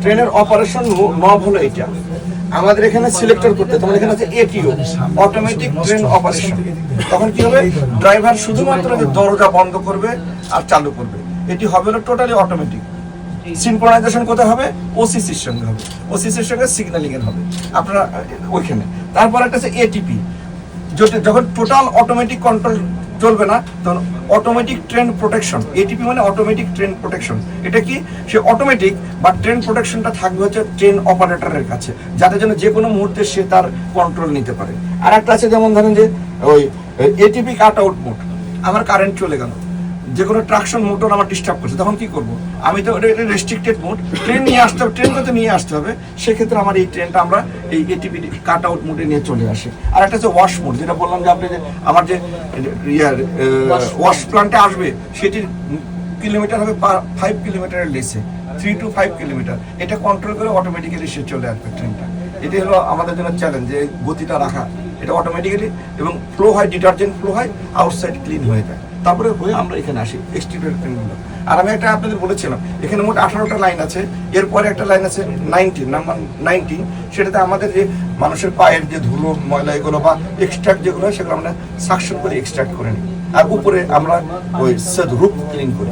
ট্রেনের অপারেশন নব হলো এটা। আমাদের এখানে সিলেক্টর করতে, তোমার এখানে আছে এটিও, অটোমেটিক ট্রেন অপারেশন। তখন কি হবে, ড্রাইভার শুধুমাত্র যে দরজা বন্ধ করবে আর চালু করবে, এটি হবে হলো টোটালি অটোমেটিক। সিনক্রোনাইজেশন কোথায় হবে, ওসিসির সঙ্গে হবে, ওসিসির সঙ্গে সিগন্যালিং এর হবে আপনারা ওইখানে। তারপর একটা আছে এটিপি, যখন টোটাল অটোমেটিক কন্ট্রোল চলবে না তখন অটোমেটিক ট্রেন প্রোটেকশন। এটিপি মানে অটোমেটিক ট্রেন প্রোটেকশন। এটা কি, সে অটোমেটিক বা ট্রেন প্রোটেকশনটা থাকবে হচ্ছে ট্রেন অপারেটরের কাছে, যাতে যেন যে কোনো মুহূর্তে সে তার কন্ট্রোল নিতে পারে। আর একটা আছে যেমন ধরেন যে ওই এটিপি কাট আউট মোড, আমার কারেন্ট চলে গেল, যে কোনো ট্রাকশন মোটর আমার ডিস্টার্ব করছে, তখন কি করব, আমি তো এটা রেস্ট্রিক্টেড মোড, ট্রেন নিয়ে আসতে হবে, ট্রেনকে তো নিয়ে আসতে হবে, সেক্ষেত্রে আমার এই ট্রেনটা আমরা এই এটিপি কাট আউট মোডে নিয়ে চলে আসি। আর একটা হচ্ছে ওয়াশ মোড, যেটা বললাম যে আপনি যে আমার যে ওয়াশ প্ল্যান্টে আসবে সেটির কিলোমিটার হবে 5 কিলোমিটারের লেসে, 3 to 5 কিলোমিটার, এটা কন্ট্রোল করে অটোমেটিক্যালি সে চলে আসবে ট্রেনটা। এটি হলো আমাদের জন্য চ্যালেঞ্জ, যে গতিটা রাখা, এটা অটোমেটিক্যালি এবং ফ্লো হয়, ডিটারজেন্ট ফ্লো হয়, আউটসাইড ক্লিন হয়ে যায়, তারপরে হয়ে আমরা এখানে আসি এক্সটেরিয়র ট্রেনগুলো। আর আমি একটা আপনাদের বলেছিলাম এখানে মোট 18টা লাইন আছে, এরপরে একটা লাইন আছে 19, নাম্বার 19, সেটাতে আমাদের যে মানুষের পায়ের যে ধুলো ময়লা এগুলো বা এক্সট্রাক্ট যেগুলো হয় সেগুলো আমরা সাকশন করে এক্সট্রাক্ট করে নিই, আর উপরে আমরা ওই রূপ ক্লিন করি।